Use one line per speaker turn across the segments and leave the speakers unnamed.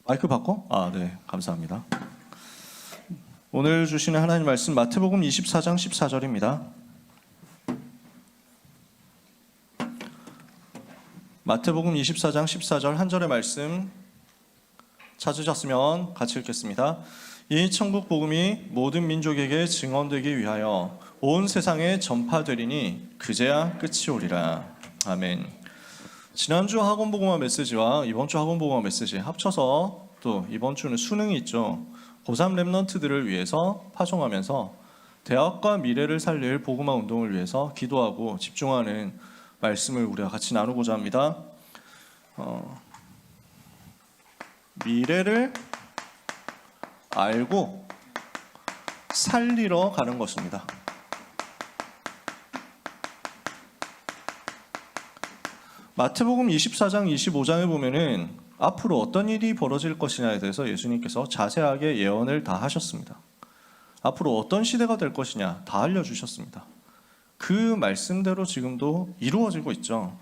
마이크 바꿔? 네, 감사합니다. 오늘 주시는 하나님 말씀 마태복음 24장 14절입니다. 마태복음 24장 14절 한 절의 말씀 찾으셨으면 같이 읽겠습니다. 이 천국 복음이 모든 민족에게 증언되기 위하여 온 세상에 전파되리니 그제야 끝이 오리라. 아멘. 지난주 학원복음화 메시지와 이번 주 학원복음화 메시지 합쳐서 또 이번 주는 수능이 있죠. 고3 랩런트들을 위해서 파송하면서 대학과 미래를 살릴 복음화 운동을 위해서 기도하고 집중하는 말씀을 우리가 같이 나누고자 합니다. 미래를 알고 살리러 가는 것입니다. 마태복음 24장 25장에 보면은 앞으로 어떤 일이 벌어질 것이냐에 대해서 예수님께서 자세하게 예언을 다 하셨습니다. 앞으로 어떤 시대가 될 것이냐 다 알려주셨습니다. 그 말씀대로 지금도 이루어지고 있죠.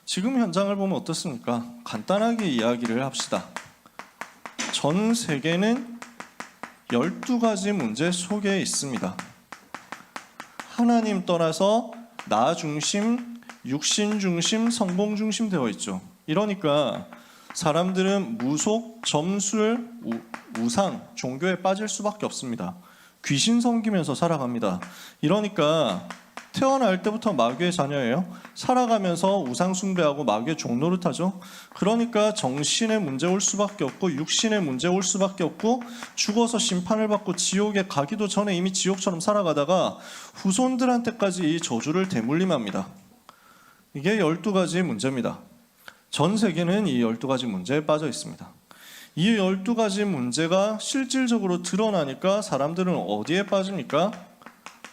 지금 현장을 보면 어떻습니까? 간단하게 이야기를 합시다. 전 세계는 12가지 문제 속에 있습니다. 하나님 떠나서 나 중심, 육신 중심, 성공 중심 되어 있죠. 이러니까 사람들은 무속, 점술, 우상, 종교에 빠질 수밖에 없습니다. 귀신 섬기면서 살아갑니다. 이러니까 태어날 때부터 마귀의 자녀예요. 살아가면서 우상 숭배하고 마귀의 종노릇하죠. 그러니까 정신의 문제 올 수밖에 없고 육신의 문제 올 수밖에 없고 죽어서 심판을 받고 지옥에 가기도 전에 이미 지옥처럼 살아가다가 후손들한테까지 이 저주를 대물림합니다. 이게 12가지 문제입니다. 전 세계는 이 12가지 문제에 빠져 있습니다. 이 12가지 문제가 실질적으로 드러나니까 사람들은 어디에 빠집니까?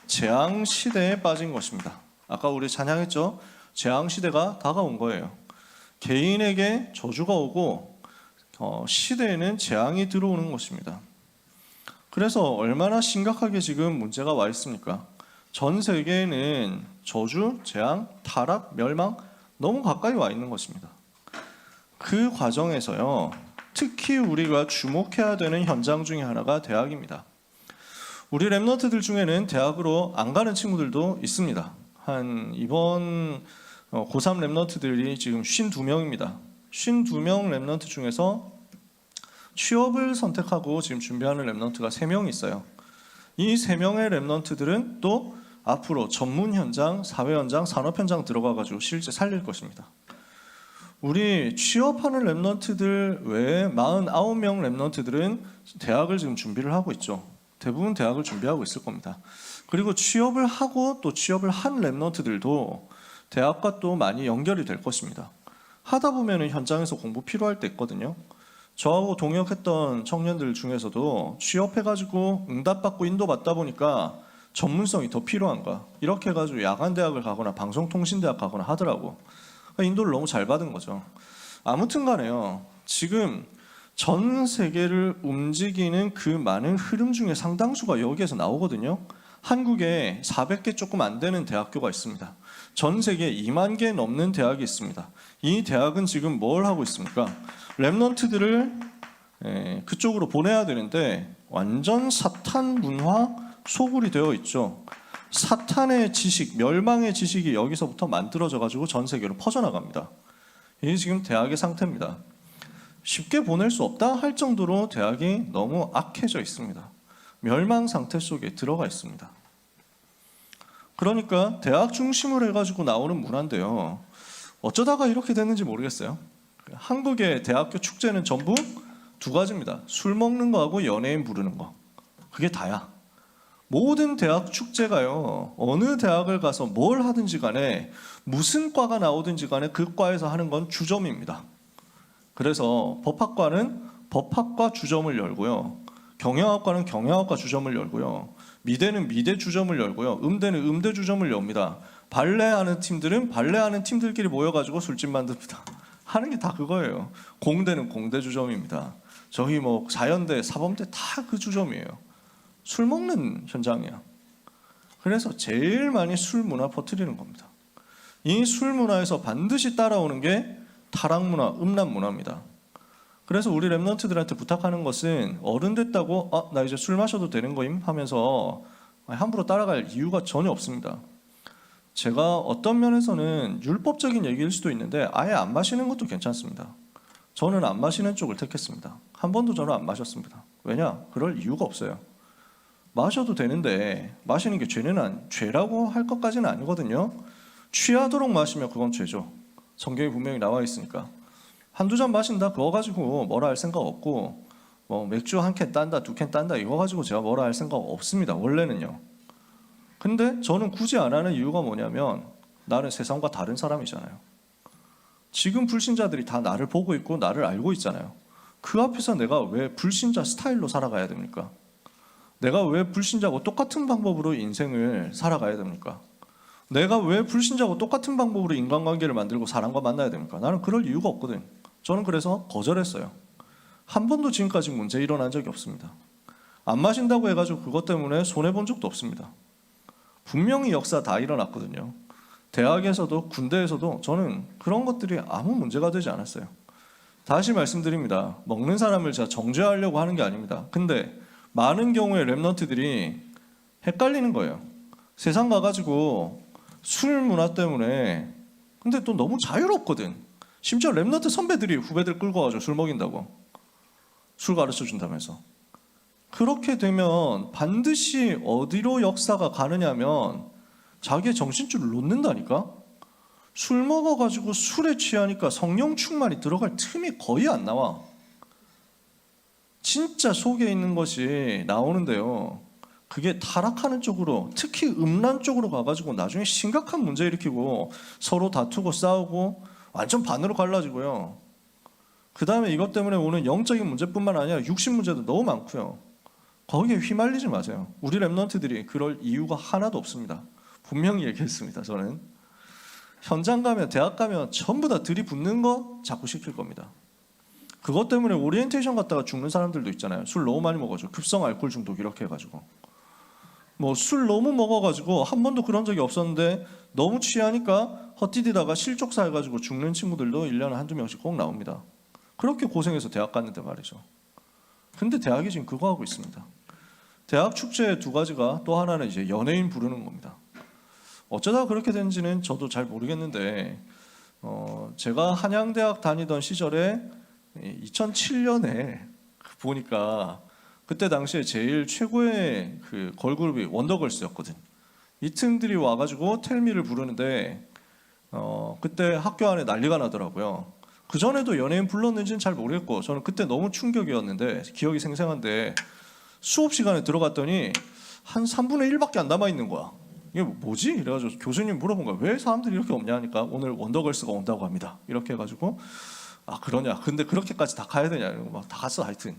재앙시대에 빠진 것입니다. 아까 우리 찬양했죠? 재앙시대가 다가온 거예요. 개인에게 저주가 오고 시대에는 재앙이 들어오는 것입니다. 그래서 얼마나 심각하게 지금 문제가 와 있습니까? 전 세계에는 저주, 재앙, 타락, 멸망 너무 가까이 와 있는 것입니다. 그 과정에서요, 특히 우리가 주목해야 되는 현장 중에 하나가 대학입니다. 우리 랩런트들 중에는 대학으로 안 가는 친구들도 있습니다. 이번 고3 랩런트들이 지금 52명입니다. 52명 랩런트 중에서 취업을 선택하고 지금 준비하는 랩런트가 3명 있어요. 이 3명의 랩런트들은 또 앞으로 전문 현장, 사회 현장, 산업 현장 들어가가지고 실제 살릴 것입니다. 우리 취업하는 랩런트들 외에 49명 랩런트들은 대학을 지금 준비를 하고 있죠. 대부분 대학을 준비하고 있을 겁니다. 그리고 취업을 하고 또 취업을 한 랩런트들도 대학과 또 많이 연결이 될 것입니다. 하다 보면 현장에서 공부 필요할 때 있거든요. 저하고 동역했던 청년들 중에서도 취업해가지고 응답받고 인도받다 보니까 전문성이 더 필요한가 이렇게 해가지고 야간대학을 가거나 방송통신대학 가거나 하더라고. 인도를 너무 잘 받은 거죠. 아무튼 간에요, 지금 전 세계를 움직이는 그 많은 흐름 중에 상당수가 여기에서 나오거든요. 한국에 400개 조금 안 되는 대학교가 있습니다. 전 세계에 2만 개 넘는 대학이 있습니다. 이 대학은 지금 뭘 하고 있습니까? 랩런트들을 그쪽으로 보내야 되는데 완전 사탄 문화 소굴이 되어 있죠. 사탄의 지식, 멸망의 지식이 여기서부터 만들어져 가지고 전 세계로 퍼져나갑니다. 이게 지금 대학의 상태입니다. 쉽게 보낼 수 없다 할 정도로 대학이 너무 악해져 있습니다. 멸망 상태 속에 들어가 있습니다. 그러니까 대학 중심으로 해가지고 나오는 문화인데요, 어쩌다가 이렇게 됐는지 모르겠어요. 한국의 대학교 축제는 전부 2가지입니다. 술 먹는 거하고 연예인 부르는 거. 그게 다야. 모든 대학 축제가요, 어느 대학을 가서 뭘 하든지 간에 무슨 과가 나오든지 간에 그 과에서 하는 건 주점입니다. 그래서 법학과는 법학과 주점을 열고요, 경영학과는 경영학과 주점을 열고요, 미대는 미대 주점을 열고요, 음대는 음대 주점을 엽니다. 발레하는 팀들은 발레하는 팀들끼리 모여가지고 술집 만듭니다. 하는 게 다 그거예요. 공대는 공대 주점입니다. 저희 뭐 자연대, 사범대 다 그 주점이에요. 술 먹는 현장이야. 그래서 제일 많이 술 문화 퍼뜨리는 겁니다. 이 술 문화에서 반드시 따라오는 게 타락 문화, 음란 문화입니다. 그래서 우리 랩런트들한테 부탁하는 것은 어른 됐다고 나 이제 술 마셔도 되는 거임 하면서 함부로 따라갈 이유가 전혀 없습니다. 제가 어떤 면에서는 율법적인 얘기일 수도 있는데 아예 안 마시는 것도 괜찮습니다. 저는 안 마시는 쪽을 택했습니다. 한 번도 저는 안 마셨습니다. 왜냐? 그럴 이유가 없어요. 마셔도 되는데 마시는 게 죄라고 할 것까지는 아니거든요. 취하도록 마시면 그건 죄죠. 성경에 분명히 나와 있으니까. 한두 잔 마신다 그거 가지고 뭐라 할 생각 없고 뭐 맥주 한 캔 딴다 두 캔 딴다 이거 가지고 제가 뭐라 할 생각 없습니다. 원래는요. 근데 저는 굳이 안 하는 이유가 뭐냐면 나는 세상과 다른 사람이잖아요. 지금 불신자들이 다 나를 보고 있고 나를 알고 있잖아요. 그 앞에서 내가 왜 불신자 스타일로 살아가야 됩니까? 내가 왜 불신자고 똑같은 방법으로 인생을 살아가야 됩니까? 내가 왜 불신자고 똑같은 방법으로 인간관계를 만들고 사람과 만나야 됩니까? 나는 그럴 이유가 없거든. 저는 그래서 거절했어요. 한 번도 지금까지 문제 일어난 적이 없습니다. 안 마신다고 해가지고 그것 때문에 손해본 적도 없습니다. 분명히 역사 다 일어났거든요. 대학에서도 군대에서도 저는 그런 것들이 아무 문제가 되지 않았어요. 다시 말씀드립니다. 먹는 사람을 제가 정죄하려고 하는 게 아닙니다. 근데 많은 경우에 랩런트들이 헷갈리는 거예요. 세상 가가지고 술 문화 때문에 근데 또 너무 자유롭거든. 심지어 랩런트 선배들이 후배들 끌고 와가지고 술 먹인다고. 술 가르쳐 준다면서. 그렇게 되면 반드시 어디로 역사가 가느냐면 자기의 정신줄을 놓는다니까. 술 먹어가지고 술에 취하니까 성령 충만이 들어갈 틈이 거의 안 나와. 진짜 속에 있는 것이 나오는데요. 그게 타락하는 쪽으로, 특히 음란 쪽으로 가가지고 나중에 심각한 문제 일으키고 서로 다투고 싸우고 완전 반으로 갈라지고요. 그 다음에 이것 때문에 오는 영적인 문제뿐만 아니라 육신 문제도 너무 많고요. 거기에 휘말리지 마세요. 우리 랩런트들이 그럴 이유가 하나도 없습니다. 분명히 얘기했습니다. 저는 현장 가면 대학 가면 전부 다 들이붓는 거 자꾸 시킬 겁니다. 그것 때문에 오리엔테이션 갔다가 죽는 사람들도 있잖아요. 술 너무 많이 먹어가지고 급성 알코올 중독 이렇게 해가지고 뭐 술 너무 먹어가지고 한 번도 그런 적이 없었는데 너무 취하니까 헛디디다가 실족사 해가지고 죽는 친구들도 1년에 한두 명씩 꼭 나옵니다. 그렇게 고생해서 대학 갔는데 말이죠. 근데 대학이 지금 그거 하고 있습니다. 대학 축제 두 가지가 또 하나는 이제 연예인 부르는 겁니다. 어쩌다 그렇게 된지는 저도 잘 모르겠는데 제가 한양대학 다니던 시절에 2007년에 보니까 그때 당시에 제일 최고의 그 걸그룹이 원더걸스였거든. 이 틈들이 와가지고 텔미를 부르는데 그때 학교 안에 난리가 나더라고요. 그 전에도 연예인 불렀는지는 잘 모르겠고 저는 그때 너무 충격이었는데 기억이 생생한데 수업 시간에 들어갔더니 한 3분의 1밖에 안 남아 있는 거야. 이게 뭐지? 이래가지고 교수님 물어본 거야. 왜 사람들이 이렇게 없냐 하니까 오늘 원더걸스가 온다고 합니다. 이렇게 해가지고 아 그러냐? 근데 그렇게까지 다 가야 되냐? 이러고 막 다 갔어. 하여튼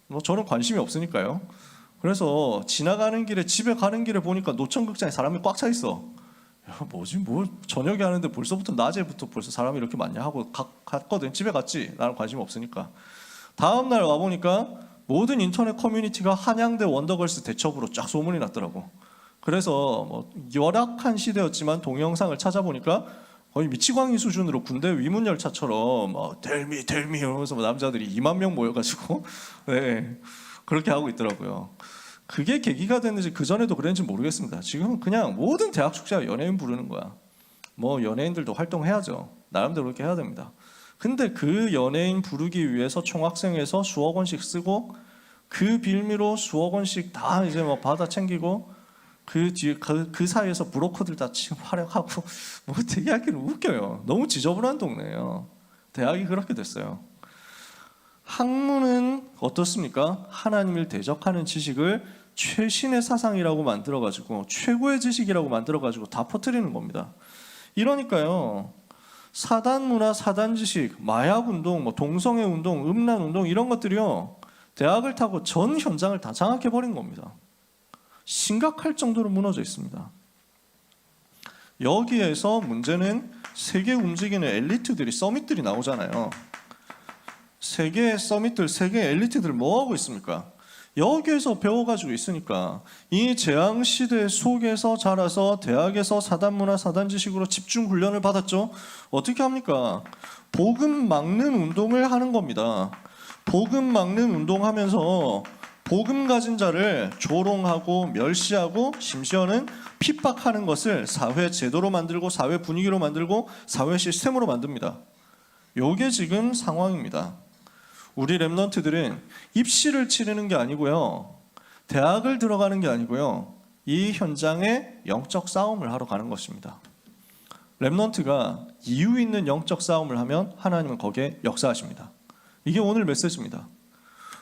뭐 저는 관심이 없으니까요. 그래서 지나가는 길에 집에 가는 길에 보니까 노천극장에 사람이 꽉 차 있어. 야, 뭐지? 뭘 저녁에 하는데 벌써부터 낮에부터 벌써 사람이 이렇게 많냐 하고 갔거든. 집에 갔지. 나는 관심 없으니까. 다음 날 와 보니까 모든 인터넷 커뮤니티가 한양대 원더걸스 대첩으로 쫙 소문이 났더라고. 그래서 뭐 열악한 시대였지만 동영상을 찾아보니까 거의 미치광이 수준으로 군대 위문 열차처럼 델미 이러면서 남자들이 2만 명 모여가지고 네, 그렇게 하고 있더라고요. 그게 계기가 됐는지 그 전에도 그랬는지 모르겠습니다. 지금은 그냥 모든 대학 축제가 연예인 부르는 거야. 뭐 연예인들도 활동해야죠. 나름대로 그렇게 해야 됩니다. 근데 그 연예인 부르기 위해서 총학생회에서 수억 원씩 쓰고 그 빌미로 수억 원씩 다 이제 뭐 받아 챙기고 그 뒤에 그 사이에서 브로커들 다 지금 활약하고 뭐 되게 하기는 웃겨요. 너무 지저분한 동네예요. 대학이 그렇게 됐어요. 학문은 어떻습니까? 하나님을 대적하는 지식을 최신의 사상이라고 만들어가지고 최고의 지식이라고 만들어가지고 다 퍼뜨리는 겁니다. 이러니까요. 사단 문화, 사단 지식, 마약 운동, 뭐 동성애 운동, 음란 운동 이런 것들이요. 대학을 타고 전 현장을 다 장악해버린 겁니다. 심각할 정도로 무너져 있습니다. 여기에서 문제는 세계 움직이는 엘리트들이 서밋들이 나오잖아요. 세계 서밋들, 세계 엘리트들 뭐 하고 있습니까? 여기에서 배워가지고 있으니까 이 재앙시대 속에서 자라서 대학에서 사단문화, 사단지식으로 집중 훈련을 받았죠. 어떻게 합니까? 복음 막는 운동을 하는 겁니다. 복음 막는 운동하면서 복음 가진 자를 조롱하고 멸시하고 심지어는 핍박하는 것을 사회 제도로 만들고 사회 분위기로 만들고 사회 시스템으로 만듭니다. 요게 지금 상황입니다. 우리 랩런트들은 입시를 치르는 게 아니고요, 대학을 들어가는 게 아니고요, 이 현장에 영적 싸움을 하러 가는 것입니다. 랩런트가 이유 있는 영적 싸움을 하면 하나님은 거기에 역사하십니다. 이게 오늘 메시지입니다.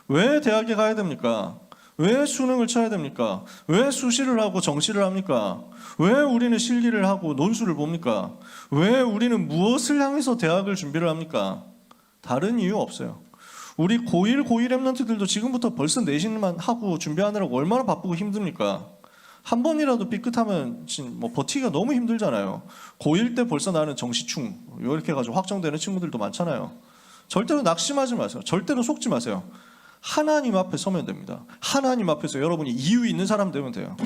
왜 대학에 가야 됩니까? 왜 수능을 쳐야 됩니까? 왜 수시를 하고 정시를 합니까? 왜 우리는 실기를 하고 논술을 봅니까? 왜 우리는 무엇을 향해서 대학을 준비를 합니까? 다른 이유 없어요. 우리 고1 랩런트들도 지금부터 벌써 내신만 하고 준비하느라고 얼마나 바쁘고 힘듭니까? 한 번이라도 삐끗하면 뭐 버티기가 너무 힘들잖아요. 고1 때 벌써 나는 정시충 이렇게 해가지고 확정되는 친구들도 많잖아요. 절대로 낙심하지 마세요. 절대로 속지 마세요. 하나님 앞에 서면 됩니다. 하나님 앞에서 여러분이 이유 있는 사람 되면 돼요.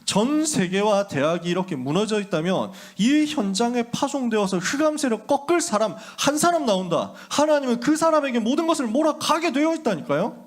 전 세계와 대학이 이렇게 무너져 있다면 이 현장에 파송되어서 흑암세력 꺾을 사람 한 사람 나온다. 하나님은 그 사람에게 모든 것을 몰아가게 되어 있다니까요.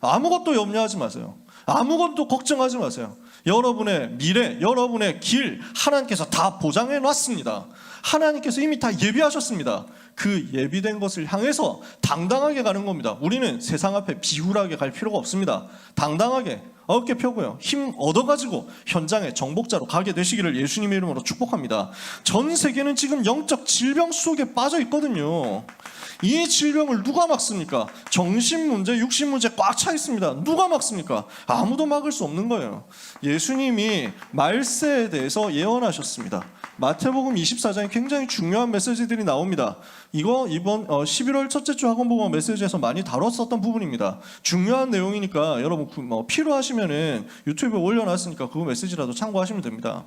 아무것도 염려하지 마세요. 아무것도 걱정하지 마세요. 여러분의 미래, 여러분의 길 하나님께서 다 보장해 놨습니다. 하나님께서 이미 다 예비하셨습니다. 그 예비된 것을 향해서 당당하게 가는 겁니다. 우리는 세상 앞에 비굴하게 갈 필요가 없습니다. 당당하게 어깨 펴고요, 힘 얻어가지고 현장의 정복자로 가게 되시기를 예수님의 이름으로 축복합니다. 전 세계는 지금 영적 질병 속에 빠져 있거든요. 이 질병을 누가 막습니까? 정신 문제, 육신 문제 꽉 차 있습니다. 누가 막습니까? 아무도 막을 수 없는 거예요. 예수님이 말세에 대해서 예언하셨습니다. 마태복음 24장에 굉장히 중요한 메시지들이 나옵니다. 이거 이번 11월 첫째 주 학원복음 메시지에서 많이 다뤘었던 부분입니다. 중요한 내용이니까 여러분 필요하시면은 유튜브에 올려놨으니까 그 메시지라도 참고하시면 됩니다.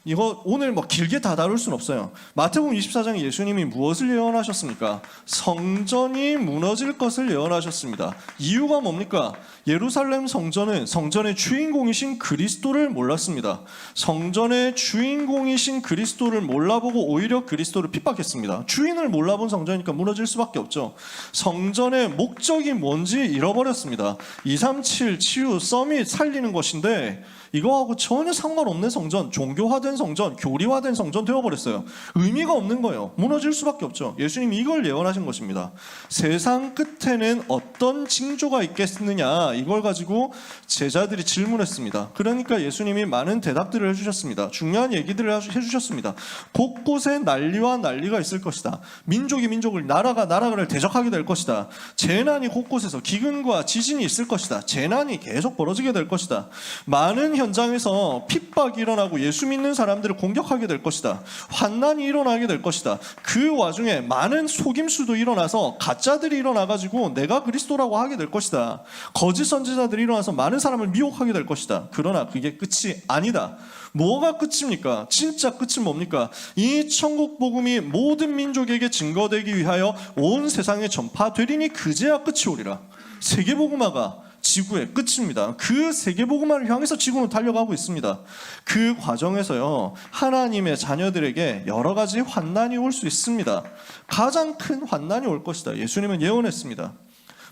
이거 오늘 길게 다 다룰 수는 없어요. 마태복음 24장에 예수님이 무엇을 예언하셨습니까? 성전이 무너질 것을 예언하셨습니다. 이유가 뭡니까? 예루살렘 성전은 성전의 주인공이신 그리스도를 몰랐습니다. 성전의 주인공이신 그리스도를 몰라보고 오히려 그리스도를 핍박했습니다. 주인을 몰라본 성전이니까 무너질 수밖에 없죠. 성전의 목적이 뭔지 잃어버렸습니다. 237 치유 서밋 살리는 것인데 이거하고 전혀 상관없는 성전, 종교화된 성전, 교리화된 성전 되어버렸어요. 의미가 없는 거예요. 무너질 수밖에 없죠. 예수님이 이걸 예언하신 것입니다. 세상 끝에는 어떤 징조가 있겠느냐, 이걸 가지고 제자들이 질문했습니다. 그러니까 예수님이 많은 대답들을 해주셨습니다. 중요한 얘기들을 해주셨습니다. 곳곳에 난리와 난리가 있을 것이다. 민족이 민족을, 나라가 나라를 대적하게 될 것이다. 재난이 곳곳에서 기근과 지진이 있을 것이다. 재난이 계속 벌어지게 될 것이다. 많은 현장에서 핍박이 일어나고 예수 믿는 사람들을 공격하게 될 것이다. 환난이 일어나게 될 것이다. 그 와중에 많은 속임수도 일어나서 가짜들이 일어나가지고 내가 그리스도라고 하게 될 것이다. 거짓 선지자들이 일어나서 많은 사람을 미혹하게 될 것이다. 그러나 그게 끝이 아니다. 뭐가 끝입니까? 진짜 끝은 뭡니까? 이 천국 복음이 모든 민족에게 증거되기 위하여 온 세상에 전파되리니 그제야 끝이 오리라. 세계복음화가 지구의 끝입니다. 그 세계복음화를 향해서 지구는 달려가고 있습니다. 그 과정에서요, 하나님의 자녀들에게 여러 가지 환난이 올 수 있습니다. 가장 큰 환난이 올 것이다. 예수님은 예언했습니다.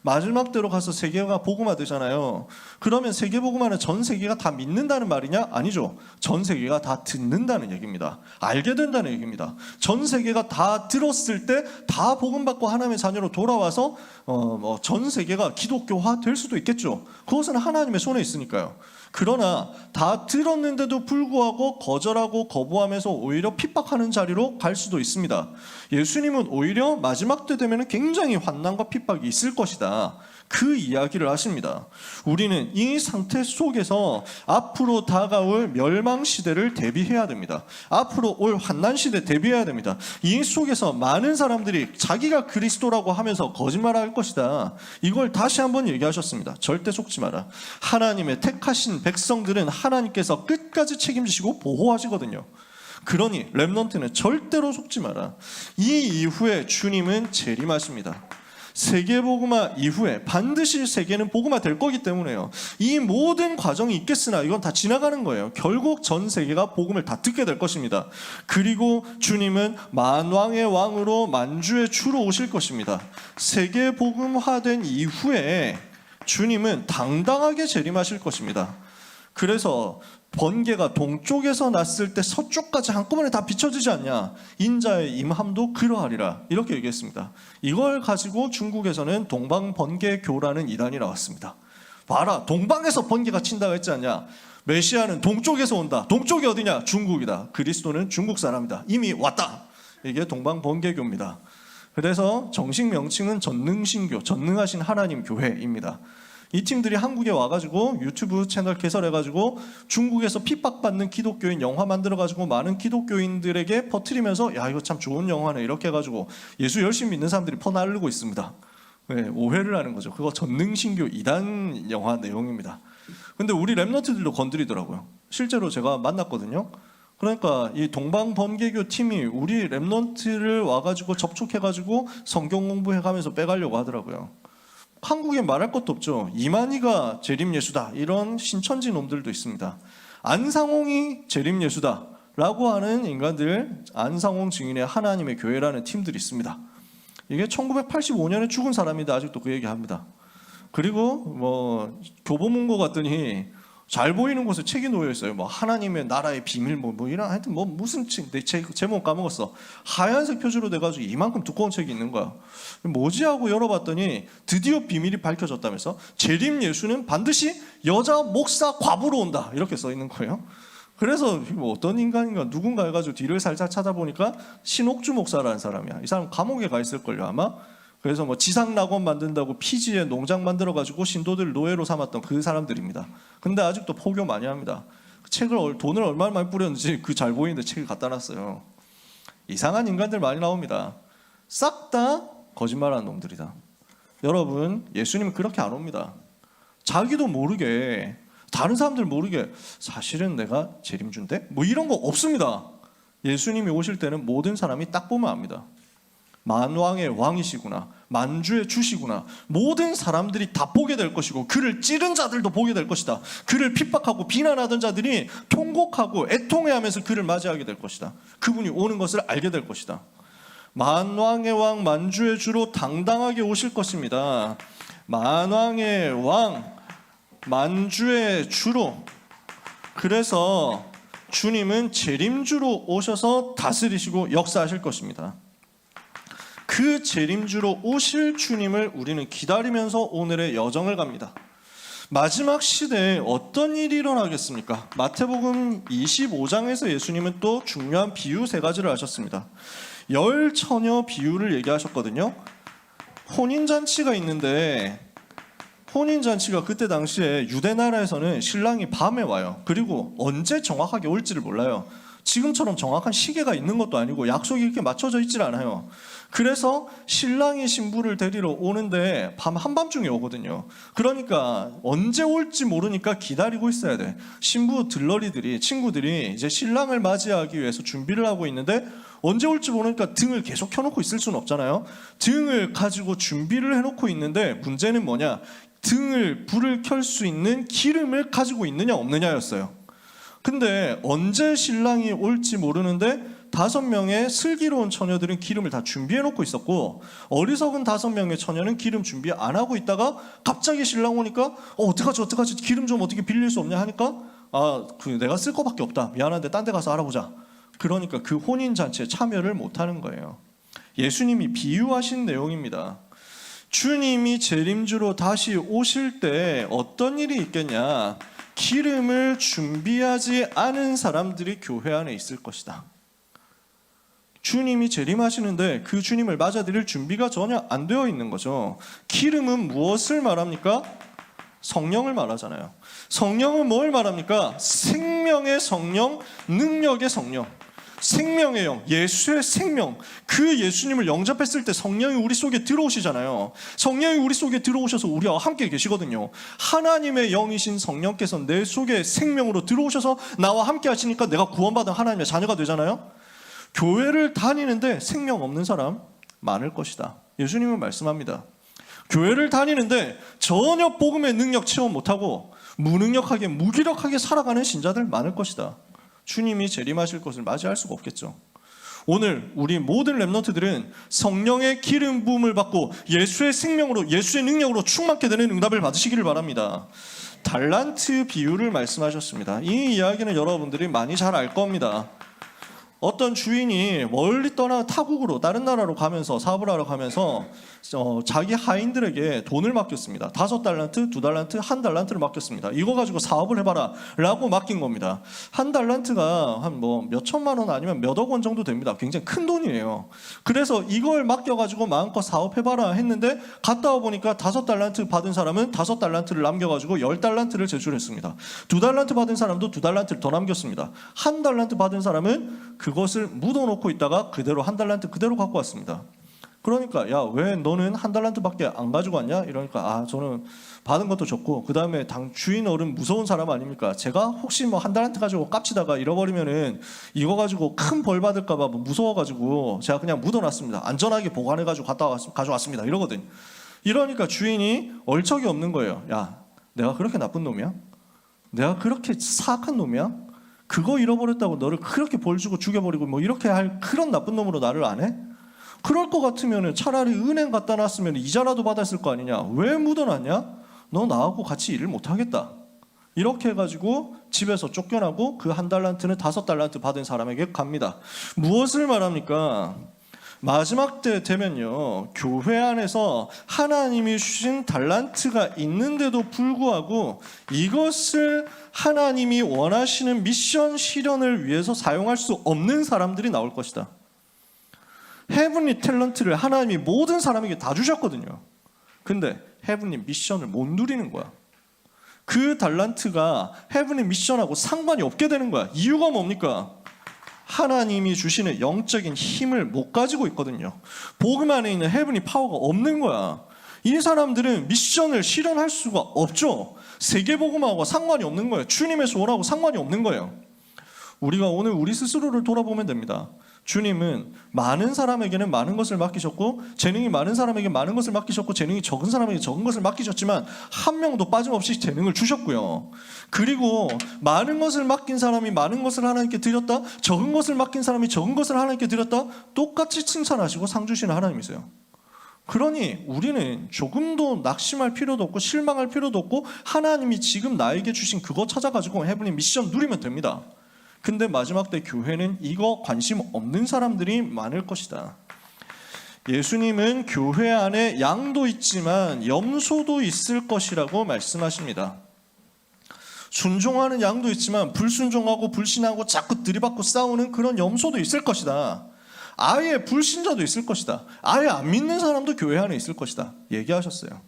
마지막 때로 가서 세계가 복음화 되잖아요. 그러면 세계복음화는 전 세계가 다 믿는다는 말이냐? 아니죠. 전 세계가 다 듣는다는 얘기입니다. 알게 된다는 얘기입니다. 전 세계가 다 들었을 때 다 복음받고 하나님의 자녀로 돌아와서 전 세계가 기독교화 될 수도 있겠죠. 그것은 하나님의 손에 있으니까요. 그러나 다 들었는데도 불구하고 거절하고 거부하면서 오히려 핍박하는 자리로 갈 수도 있습니다. 예수님은 오히려 마지막 때 되면 굉장히 환난과 핍박이 있을 것이다. 그 이야기를 하십니다. 우리는 이 상태 속에서 앞으로 다가올 멸망 시대를 대비해야 됩니다. 앞으로 올 환난 시대 대비해야 됩니다. 이 속에서 많은 사람들이 자기가 그리스도라고 하면서 거짓말할 것이다. 이걸 다시 한번 얘기하셨습니다. 절대 속지 마라. 하나님의 택하신 백성들은 하나님께서 끝까지 책임지시고 보호하시거든요. 그러니 렘넌트는 절대로 속지 마라. 이 이후에 주님은 재림하십니다. 세계복음화 이후에 반드시 세계는 복음화 될 거기 때문에요. 이 모든 과정이 있겠으나 이건 다 지나가는 거예요. 결국 전 세계가 복음을 다 듣게 될 것입니다. 그리고 주님은 만왕의 왕으로 만주의 주로 오실 것입니다. 세계복음화된 이후에 주님은 당당하게 재림하실 것입니다. 그래서 번개가 동쪽에서 났을 때 서쪽까지 한꺼번에 다 비춰지지 않냐, 인자의 임함도 그러하리라, 이렇게 얘기했습니다. 이걸 가지고 중국에서는 동방번개교라는 이단이 나왔습니다. 봐라, 동방에서 번개가 친다고 했지 않냐, 메시아는 동쪽에서 온다. 동쪽이 어디냐? 중국이다. 그리스도는 중국 사람이다. 이미 왔다. 이게 동방번개교입니다. 그래서 정식 명칭은 전능신교, 전능하신 하나님 교회입니다. 이 팀들이 한국에 와가지고 유튜브 채널 개설해가지고 중국에서 핍박받는 기독교인 영화 만들어가지고 많은 기독교인들에게 퍼뜨리면서 야, 이거 참 좋은 영화네, 이렇게 해가지고 예수 열심히 믿는 사람들이 퍼나르고 있습니다. 네, 오해를 하는 거죠. 그거 전능신교 이단 영화 내용입니다. 근데 우리 랩런트들도 건드리더라고요. 실제로 제가 만났거든요. 그러니까 이 동방번개교 팀이 우리 랩런트를 와가지고 접촉해가지고 성경 공부해가면서 빼가려고 하더라고요. 한국에 말할 것도 없죠. 이만희가 재림예수다, 이런 신천지 놈들도 있습니다. 안상홍이 재림예수다 라고 하는 인간들, 안상홍 증인의 하나님의 교회라는 팀들이 있습니다. 이게 1985년에 죽은 사람인데 아직도 그 얘기합니다. 그리고 뭐 교보문고 갔더니 잘 보이는 곳에 책이 놓여 있어요. 뭐 하나님의 나라의 비밀 뭐 이런, 하여튼 뭐 무슨 책, 내 제목 까먹었어. 하얀색 표지로 돼가지고 이만큼 두꺼운 책이 있는 거야. 뭐지 하고 열어봤더니 드디어 비밀이 밝혀졌다면서 재림 예수는 반드시 여자 목사 과부로 온다, 이렇게 써 있는 거예요. 그래서 뭐 어떤 인간인가 누군가 해가지고 뒤를 살짝 찾아보니까 신옥주 목사라는 사람이야. 이 사람 감옥에 가 있을걸요 아마. 그래서 뭐 지상낙원 만든다고 피지에 농장 만들어가지고 신도들 노예로 삼았던 그 사람들입니다. 근데 아직도 포교 많이 합니다. 책을, 돈을 얼마나 많이 뿌렸는지 그 잘 보이는데 책을 갖다 놨어요. 이상한 인간들 많이 나옵니다. 싹 다 거짓말하는 놈들이다. 여러분, 예수님은 그렇게 안 옵니다. 자기도 모르게, 다른 사람들 모르게 사실은 내가 재림준대? 뭐 이런 거 없습니다. 예수님이 오실 때는 모든 사람이 딱 보면 압니다. 만왕의 왕이시구나, 만주의 주시구나, 모든 사람들이 다 보게 될 것이고 그를 찌른 자들도 보게 될 것이다. 그를 핍박하고 비난하던 자들이 통곡하고 애통해하면서 그를 맞이하게 될 것이다. 그분이 오는 것을 알게 될 것이다. 만왕의 왕, 만주의 주로 당당하게 오실 것입니다. 만왕의 왕, 만주의 주로. 그래서 주님은 재림주로 오셔서 다스리시고 역사하실 것입니다. 그 재림주로 오실 주님을 우리는 기다리면서 오늘의 여정을 갑니다. 마지막 시대에 어떤 일이 일어나겠습니까? 마태복음 25장에서 예수님은 또 중요한 비유 3가지를 하셨습니다. 열 처녀 비유를 얘기하셨거든요. 혼인잔치가 있는데, 혼인잔치가 그때 당시에 유대 나라에서는 신랑이 밤에 와요. 그리고 언제 정확하게 올지를 몰라요. 지금처럼 정확한 시계가 있는 것도 아니고 약속이 이렇게 맞춰져 있질 않아요. 그래서 신랑이 신부를 데리러 오는데 밤 한밤중에 오거든요. 그러니까 언제 올지 모르니까 기다리고 있어야 돼. 신부 들러리들이, 친구들이 이제 신랑을 맞이하기 위해서 준비를 하고 있는데 언제 올지 모르니까 등을 계속 켜놓고 있을 수는 없잖아요. 등을 가지고 준비를 해놓고 있는데 문제는 뭐냐? 불을 켤 수 있는 기름을 가지고 있느냐 없느냐였어요. 근데 언제 신랑이 올지 모르는데 5명의 슬기로운 처녀들은 기름을 다 준비해놓고 있었고, 어리석은 5명의 처녀는 기름 준비 안 하고 있다가 갑자기 신랑 오니까 어떡하지 기름 좀 어떻게 빌릴 수 없냐 하니까 내가 쓸 거밖에 없다, 미안한데 딴 데 가서 알아보자. 그러니까 그 혼인잔치에 참여를 못하는 거예요. 예수님이 비유하신 내용입니다. 주님이 재림주로 다시 오실 때 어떤 일이 있겠냐? 기름을 준비하지 않은 사람들이 교회 안에 있을 것이다. 주님이 재림하시는데 그 주님을 맞아들일 준비가 전혀 안 되어 있는 거죠. 기름은 무엇을 말합니까? 성령을 말하잖아요. 성령은 뭘 말합니까? 생명의 성령, 능력의 성령, 생명의 영, 예수의 생명. 그 예수님을 영접했을 때 성령이 우리 속에 들어오시잖아요. 성령이 우리 속에 들어오셔서 우리와 함께 계시거든요. 하나님의 영이신 성령께서 내 속에 생명으로 들어오셔서 나와 함께 하시니까 내가 구원받은 하나님의 자녀가 되잖아요. 교회를 다니는데 생명 없는 사람 많을 것이다. 예수님은 말씀합니다. 교회를 다니는데 전혀 복음의 능력 체험 못하고 무능력하게 무기력하게 살아가는 신자들 많을 것이다. 주님이 재림하실 것을 맞이할 수가 없겠죠. 오늘 우리 모든 렘넌트들은 성령의 기름 부음을 받고 예수의 생명으로, 예수의 능력으로 충만케 되는 응답을 받으시기를 바랍니다. 달란트 비유를 말씀하셨습니다. 이 이야기는 여러분들이 많이 잘 알 겁니다. 어떤 주인이 멀리 떠나 타국으로 다른 나라로 가면서 사업을 하러 가면서 자기 하인들에게 돈을 맡겼습니다. 5달란트, 2달란트, 1달란트를 맡겼습니다. 이거 가지고 사업을 해봐라 라고 맡긴 겁니다. 1달란트가 한 뭐 몇 천만 원 아니면 몇억 원 정도 됩니다. 굉장히 큰 돈이에요. 그래서 이걸 맡겨가지고 마음껏 사업해봐라 했는데 갔다 와보니까 5달란트 받은 사람은 5달란트를 남겨가지고 10달란트를 제출했습니다. 2달란트 받은 사람도 2달란트를 더 남겼습니다. 1달란트 받은 사람은 그것을 묻어놓고 있다가 그대로 1달란트 그대로 갖고 왔습니다. 그러니까 야, 왜 너는 1달란트밖에 안 가지고 왔냐? 이러니까 저는 받은 것도 좋고 그 다음에 당 주인 어른 무서운 사람 아닙니까? 제가 혹시 뭐 1달란트 가지고 깝치다가 잃어버리면은 이거 가지고 큰 벌 받을까 봐 무서워가지고 제가 그냥 묻어놨습니다. 안전하게 보관해가지고 가져왔습니다. 이러거든. 이러니까 주인이 얼척이 없는 거예요. 야, 내가 그렇게 나쁜 놈이야? 내가 그렇게 사악한 놈이야? 그거 잃어버렸다고 너를 그렇게 벌 주고 죽여버리고 뭐 이렇게 할 그런 나쁜 놈으로 나를 안 해? 그럴 것 같으면 차라리 은행 갖다 놨으면 이자라도 받았을 거 아니냐? 왜 묻어놨냐? 너 나하고 같이 일을 못하겠다. 이렇게 해가지고 집에서 쫓겨나고 그 1달란트는 5달란트 받은 사람에게 갑니다. 무엇을 말합니까? 마지막 때 되면요, 교회 안에서 하나님이 주신 달란트가 있는데도 불구하고 이것을 하나님이 원하시는 미션 실현을 위해서 사용할 수 없는 사람들이 나올 것이다. 헤븐리 탤런트를 하나님이 모든 사람에게 다 주셨거든요. 근데 헤븐리 미션을 못 누리는 거야. 그 달란트가 헤븐리 미션하고 상관이 없게 되는 거야. 이유가 뭡니까? 하나님이 주시는 영적인 힘을 못 가지고 있거든요. 복음 안에 있는 헤븐리 파워가 없는 거야. 이 사람들은 미션을 실현할 수가 없죠. 세계복음하고 상관이 없는 거예요. 주님의 소원하고 상관이 없는 거예요. 우리가 오늘 우리 스스로를 돌아보면 됩니다. 주님은 많은 사람에게는 많은 것을 맡기셨고 재능이 많은 사람에게 많은 것을 맡기셨고 재능이 적은 사람에게 적은 것을 맡기셨지만 한 명도 빠짐없이 재능을 주셨고요. 그리고 많은 것을 맡긴 사람이 많은 것을 하나님께 드렸다, 적은 것을 맡긴 사람이 적은 것을 하나님께 드렸다, 똑같이 칭찬하시고 상 주시는 하나님이세요. 그러니 우리는 조금도 낙심할 필요도 없고 실망할 필요도 없고 하나님이 지금 나에게 주신 그거 찾아가지고 헤븐리 미션 누리면 됩니다. 근데 마지막 때 교회는 이거 관심 없는 사람들이 많을 것이다. 예수님은 교회 안에 양도 있지만 염소도 있을 것이라고 말씀하십니다. 순종하는 양도 있지만 불순종하고 불신하고 자꾸 들이받고 싸우는 그런 염소도 있을 것이다. 아예 불신자도 있을 것이다. 아예 안 믿는 사람도 교회 안에 있을 것이다. 얘기하셨어요.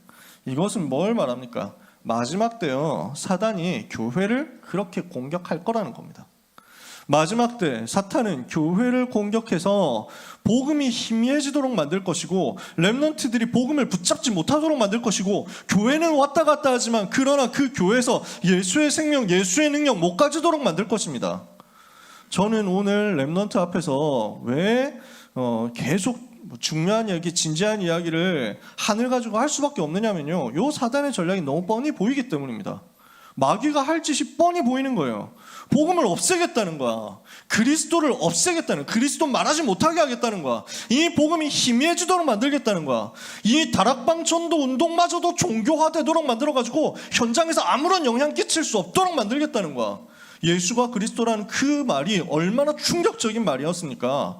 이것은 뭘 말합니까? 마지막 때요, 사단이 교회를 그렇게 공격할 거라는 겁니다. 마지막 때 사탄은 교회를 공격해서 복음이 희미해지도록 만들 것이고 렘넌트들이 복음을 붙잡지 못하도록 만들 것이고 교회는 왔다 갔다 하지만 그러나 그 교회에서 예수의 생명, 예수의 능력 못 가지도록 만들 것입니다. 저는 오늘 렘넌트 앞에서 왜 계속 중요한 이야기, 진지한 이야기를 하늘 가지고 할 수밖에 없느냐면요, 요 사단의 전략이 너무 뻔히 보이기 때문입니다. 마귀가 할 짓이 뻔히 보이는 거예요. 복음을 없애겠다는 거야. 그리스도를 없애겠다는, 그리스도 말하지 못하게 하겠다는 거야. 이 복음이 희미해지도록 만들겠다는 거야. 이 다락방 전도 운동마저도 종교화되도록 만들어가지고 현장에서 아무런 영향 끼칠 수 없도록 만들겠다는 거야. 예수가 그리스도라는 그 말이 얼마나 충격적인 말이었습니까?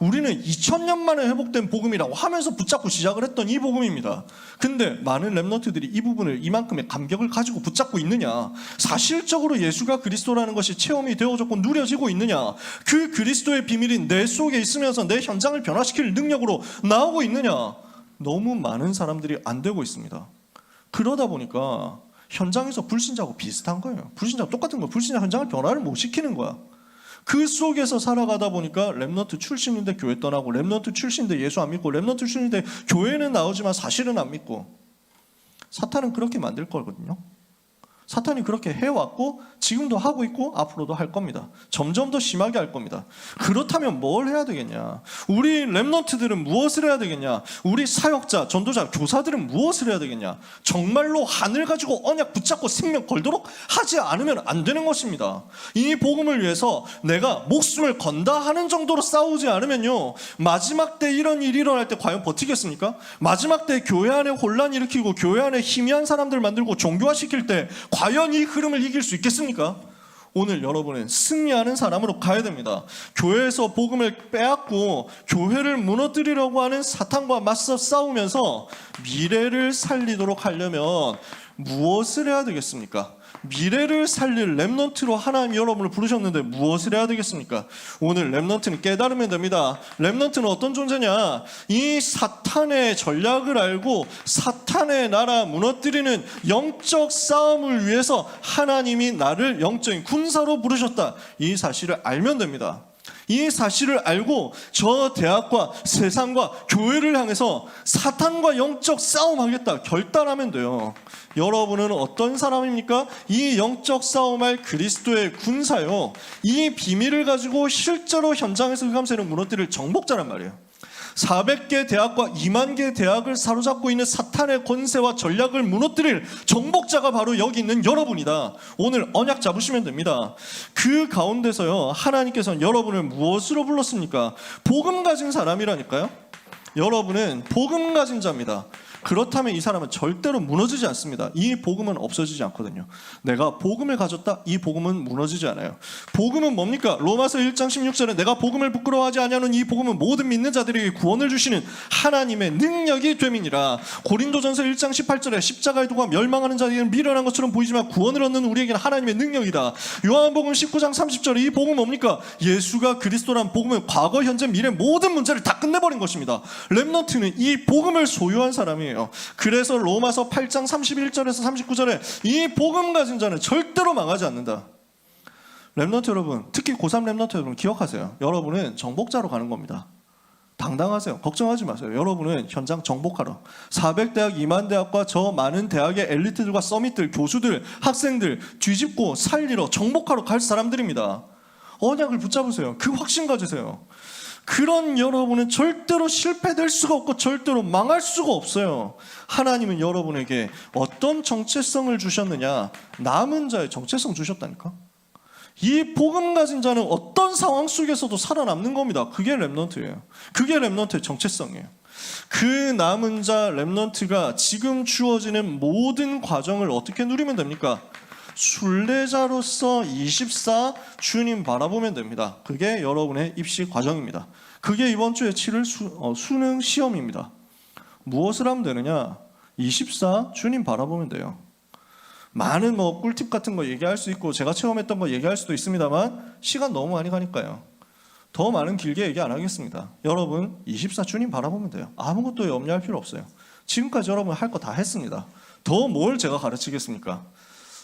우리는 2000년 만에 회복된 복음이라고 하면서 붙잡고 시작을 했던 이 복음입니다. 근데 많은 렘넌트들이 이 부분을 이만큼의 감격을 가지고 붙잡고 있느냐? 사실적으로 예수가 그리스도라는 것이 체험이 되어졌고 누려지고 있느냐? 그 그리스도의 비밀이 내 속에 있으면서 내 현장을 변화시킬 능력으로 나오고 있느냐? 너무 많은 사람들이 안 되고 있습니다. 그러다 보니까 현장에서 불신자하고 비슷한 거예요. 불신자하고 똑같은 거예요. 불신자 현장을 변화를 못 시키는 거야. 그 속에서 살아가다 보니까 렘넌트 출신인데 교회 떠나고, 렘넌트 출신인데 예수 안 믿고, 렘넌트 출신인데 교회는 나오지만 사실은 안 믿고. 사탄은 그렇게 만들 거거든요. 사탄이 그렇게 해왔고 지금도 하고 있고 앞으로도 할 겁니다. 점점 더 심하게 할 겁니다. 그렇다면 뭘 해야 되겠냐? 우리 렘넌트들은 무엇을 해야 되겠냐? 우리 사역자, 전도자, 교사들은 무엇을 해야 되겠냐? 정말로 하늘 가지고 언약 붙잡고 생명 걸도록 하지 않으면 안 되는 것입니다. 이 복음을 위해서 내가 목숨을 건다 하는 정도로 싸우지 않으면요, 마지막 때 이런 일이 일어날 때 과연 버티겠습니까? 마지막 때 교회 안에 혼란 일으키고 교회 안에 희미한 사람들 만들고 종교화시킬 때 과연 이 흐름을 이길 수 있겠습니까? 오늘 여러분은 승리하는 사람으로 가야 됩니다. 교회에서 복음을 빼앗고 교회를 무너뜨리려고 하는 사탄과 맞서 싸우면서 미래를 살리도록 하려면 무엇을 해야 되겠습니까? 미래를 살릴 렘넌트로 하나님이 여러분을 부르셨는데 무엇을 해야 되겠습니까? 오늘 렘넌트는 깨달으면 됩니다. 렘넌트는 어떤 존재냐? 이 사탄의 전략을 알고 사탄의 나라 무너뜨리는 영적 싸움을 위해서 하나님이 나를 영적인 군사로 부르셨다. 이 사실을 알면 됩니다. 이 사실을 알고 저 대학과 세상과 교회를 향해서 사탄과 영적 싸움하겠다 결단하면 돼요. 여러분은 어떤 사람입니까? 이 영적 싸움할 그리스도의 군사요, 이 비밀을 가지고 실제로 현장에서 흑암세를 무너뜨릴 정복자란 말이에요. 400개 대학과 2만 개 대학을 사로잡고 있는 사탄의 권세와 전략을 무너뜨릴 정복자가 바로 여기 있는 여러분이다. 오늘 언약 잡으시면 됩니다. 그 가운데서요, 하나님께서는 여러분을 무엇으로 불렀습니까? 복음 가진 사람이라니까요. 여러분은 복음 가진 자입니다. 그렇다면 이 사람은 절대로 무너지지 않습니다. 이 복음은 없어지지 않거든요. 내가 복음을 가졌다, 이 복음은 무너지지 않아요. 복음은 뭡니까? 로마서 1장 16절에 내가 복음을 부끄러워하지 아니하는 이 복음은 모든 믿는 자들에게 구원을 주시는 하나님의 능력이 됨이니라. 고린도전서 1장 18절에 십자가의 도가 멸망하는 자에게는 미련한 것처럼 보이지만 구원을 얻는 우리에게는 하나님의 능력이다. 요한복음 19장 30절에 이 복음은 뭡니까? 예수가 그리스도란 복음은 과거, 현재, 미래 모든 문제를 다 끝내버린 것입니다. 렘넌트는 이 복음을 소유한 사람이에요. 그래서 로마서 8장 31절에서 39절에 이 복음 가진 자는 절대로 망하지 않는다. 렘넌트 여러분, 특히 고3 렘넌트 여러분 기억하세요. 여러분은 정복자로 가는 겁니다. 당당하세요. 걱정하지 마세요. 여러분은 현장 정복하러 400대학, 2만 대학과 저 많은 대학의 엘리트들과 서밋들, 교수들, 학생들 뒤집고 살리러 정복하러 갈 사람들입니다. 언약을 붙잡으세요. 그 확신 가지세요. 그런 여러분은 절대로 실패될 수가 없고 절대로 망할 수가 없어요. 하나님은 여러분에게 어떤 정체성을 주셨느냐? 남은 자의 정체성 주셨다니까. 이 복음 가진 자는 어떤 상황 속에서도 살아남는 겁니다. 그게 렘넌트예요. 그게 렘넌트의 정체성이에요. 그 남은 자 렘넌트가 지금 주어지는 모든 과정을 어떻게 누리면 됩니까? 순례자로서 24 주님 바라보면 됩니다. 그게 여러분의 입시 과정입니다. 그게 이번 주에 치를 수능 시험입니다. 무엇을 하면 되느냐? 24 주님 바라보면 돼요. 많은 꿀팁 같은 거 얘기할 수 있고 제가 체험했던 거 얘기할 수도 있습니다만 시간 너무 많이 가니까요. 더 많은 길게 얘기 안 하겠습니다. 여러분 24 주님 바라보면 돼요. 아무것도 염려할 필요 없어요. 지금까지 여러분 할 거 다 했습니다. 더 뭘 제가 가르치겠습니까?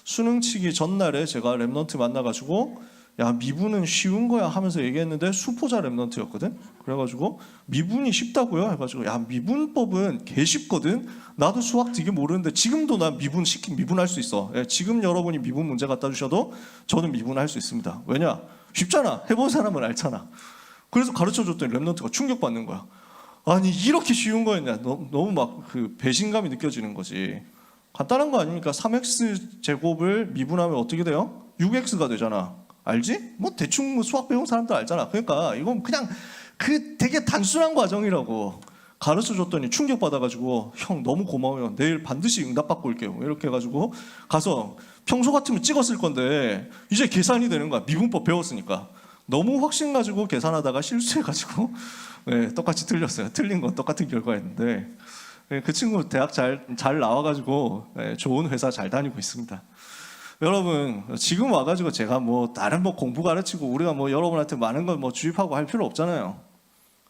수능 치기 전날에 제가 렘넌트 만나가지고 야 미분은 쉬운 거야 하면서 얘기했는데 수포자 렘넌트였거든. 그래가지고 미분이 쉽다고요? 해가지고 야 미분법은 개 쉽거든. 나도 수학 되게 모르는데 지금도 나 미분할 수 있어. 예, 지금 여러분이 미분 문제 갖다 주셔도 저는 미분할 수 있습니다. 왜냐? 쉽잖아. 해본 사람은 알잖아. 그래서 가르쳐줬더니 렘넌트가 충격받는 거야. 아니 이렇게 쉬운 거였냐? 너무 막 그 배신감이 느껴지는 거지. 간단한 거 아닙니까? 3x 제곱을 미분하면 어떻게 돼요? 6x가 되잖아. 알지? 뭐 대충 수학 배운 사람들 알잖아. 그러니까 이건 그냥 그 되게 단순한 과정이라고 가르쳐줬더니 충격받아가지고 형 너무 고마워요. 내일 반드시 응답받고 올게요. 이렇게 해가지고 가서 평소 같으면 찍었을 건데 이제 계산이 되는 거야. 미분법 배웠으니까. 너무 확신 가지고 계산하다가 실수해가지고 네, 똑같이 틀렸어요. 틀린 건 똑같은 결과였는데 그 친구 대학 잘 나와가지고 좋은 회사 잘 다니고 있습니다. 여러분 지금 와가지고 제가 다른 공부 가르치고 우리가 여러분한테 많은 걸 주입하고 할 필요 없잖아요.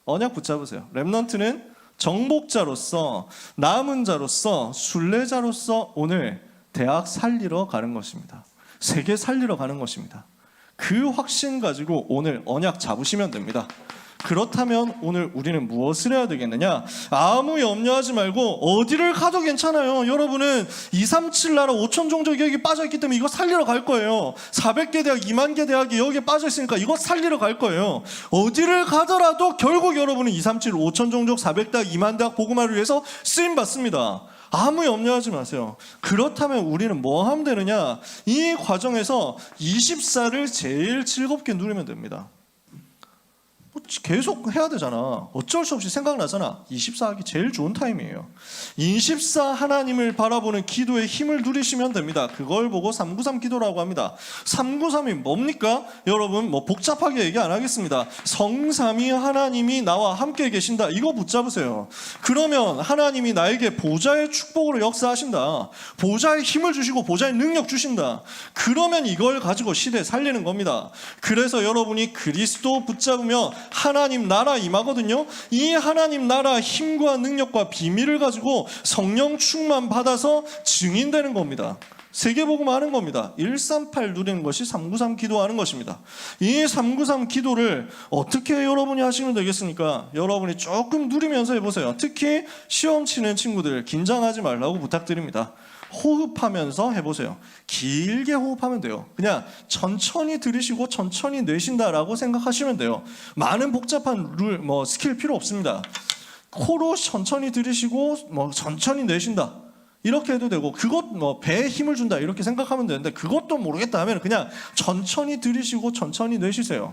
언약 붙잡으세요. 렘넌트는 정복자로서 남은 자로서 순례자로서 오늘 대학 살리러 가는 것입니다. 세계 살리러 가는 것입니다. 그 확신 가지고 오늘 언약 잡으시면 됩니다. 그렇다면 오늘 우리는 무엇을 해야 되겠느냐? 아무 염려하지 말고 어디를 가도 괜찮아요. 여러분은 237 나라 5천 종족이 여기 빠져있기 때문에 이거 살리러 갈 거예요. 400개 대학, 2만 개 대학이 여기에 빠져있으니까 이거 살리러 갈 거예요. 어디를 가더라도 결국 여러분은 237 5천 종족, 400대학, 2만 대학 복음화를 위해서 쓰임받습니다. 아무 염려하지 마세요. 그렇다면 우리는 뭐 하면 되느냐? 이 과정에서 24를 제일 즐겁게 누리면 됩니다. 계속 해야 되잖아. 어쩔 수 없이 생각나잖아. 24 하기 제일 좋은 타임이에요. 24 하나님을 바라보는 기도의 힘을 누리시면 됩니다. 그걸 보고 393 기도라고 합니다. 393이 뭡니까? 여러분 뭐 복잡하게 얘기 안 하겠습니다. 성삼위 하나님이 나와 함께 계신다. 이거 붙잡으세요. 그러면 하나님이 나에게 보좌의 축복으로 역사하신다. 보좌의 힘을 주시고 보좌의 능력 주신다. 그러면 이걸 가지고 시대 살리는 겁니다. 그래서 여러분이 그리스도 붙잡으면 하나님 나라 임하거든요. 이 하나님 나라 힘과 능력과 비밀을 가지고 성령 충만 받아서 증인되는 겁니다. 세계복음 하는 겁니다. 138 누리는 것이 393 기도하는 것입니다. 이 393 기도를 어떻게 여러분이 하시면 되겠습니까? 여러분이 조금 누리면서 해보세요. 특히 시험 치는 친구들 긴장하지 말라고 부탁드립니다. 호흡하면서 해보세요. 길게 호흡하면 돼요. 그냥 천천히 들이쉬고 천천히 내쉰다라고 생각하시면 돼요. 많은 복잡한 룰, 스킬 필요 없습니다. 코로 천천히 들이쉬고 천천히 내쉰다. 이렇게 해도 되고, 그것 배에 힘을 준다 이렇게 생각하면 되는데, 그것도 모르겠다 하면 그냥 천천히 들이쉬고 천천히 내쉬세요.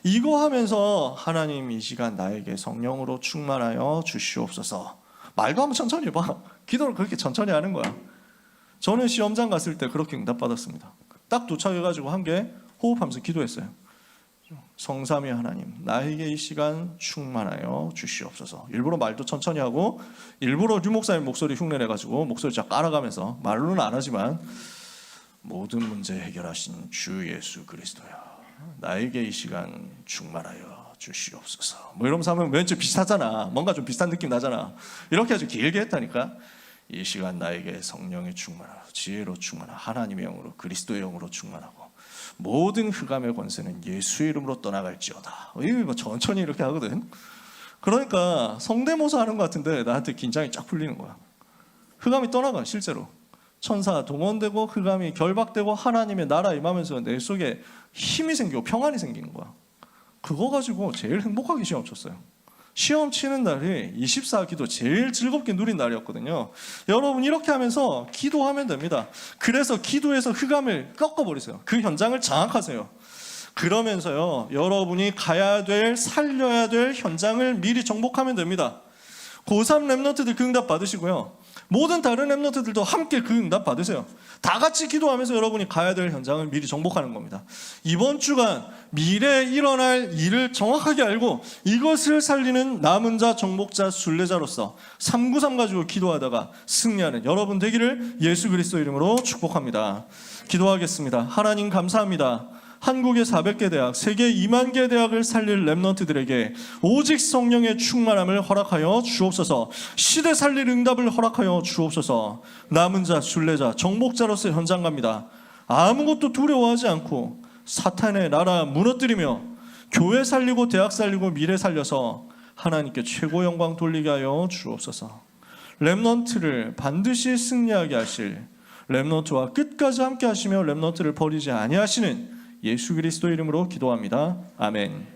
이거 하면서 하나님 이 시간 나에게 성령으로 충만하여 주시옵소서. 말도 한번 천천히 해봐. 기도를 그렇게 천천히 하는 거야. 저는 시험장 갔을 때 그렇게 응답받았습니다. 딱 도착해가지고 한 개 호흡하면서 기도했어요. 성삼위 하나님, 나에게 이 시간 충만하여 주시옵소서. 일부러 말도 천천히 하고, 일부러 류 목사님 목소리 흉내내가지고 목소리 쫙 깔아가면서, 말로는 안 하지만, 모든 문제 해결하신 주 예수 그리스도여, 나에게 이 시간 충만하여 주시옵소서. 이러면서 하면 왠지 비슷하잖아. 뭔가 좀 비슷한 느낌 나잖아. 이렇게 아주 길게 했다니까. 이 시간 나에게 성령의 충만하고 지혜로 충만하고 하나님의 영으로 그리스도의 영으로 충만하고 모든 흑암의 권세는 예수의 이름으로 떠나갈지어다. 이거 천천히 이렇게 하거든. 그러니까 성대모사 하는 것 같은데 나한테 긴장이 쫙 풀리는 거야. 흑암이 떠나가. 실제로 천사 동원되고 흑암이 결박되고 하나님의 나라 임하면서 내 속에 힘이 생기고 평안이 생기는 거야. 그거 가지고 제일 행복하게 시험 쳤어요. 시험 치는 날이 24기도 제일 즐겁게 누린 날이었거든요. 여러분 이렇게 하면서 기도하면 됩니다. 그래서 기도에서 흑암을 꺾어버리세요. 그 현장을 장악하세요. 그러면서요, 여러분이 가야 될, 살려야 될 현장을 미리 정복하면 됩니다. 고3 랩런트들 그 응답 받으시고요, 모든 다른 랩런트들도 함께 그 응답 받으세요. 다 같이 기도하면서 여러분이 가야 될 현장을 미리 정복하는 겁니다. 이번 주간 미래에 일어날 일을 정확하게 알고 이것을 살리는 남은 자, 정복자, 순례자로서 393 가지고 기도하다가 승리하는 여러분 되기를 예수 그리스도 이름으로 축복합니다. 기도하겠습니다. 하나님 감사합니다. 한국의 400개 대학, 세계 2만 개 대학을 살릴 랩런트들에게 오직 성령의 충만함을 허락하여 주옵소서. 시대 살릴 응답을 허락하여 주옵소서. 남은 자, 순례자, 정복자로서 현장 갑니다. 아무것도 두려워하지 않고 사탄의 나라 무너뜨리며 교회 살리고 대학 살리고 미래 살려서 하나님께 최고 영광 돌리게 하여 주옵소서. 랩런트를 반드시 승리하게 하실, 랩런트와 끝까지 함께 하시며 랩런트를 버리지 아니하시는 예수 그리스도 이름으로 기도합니다. 아멘.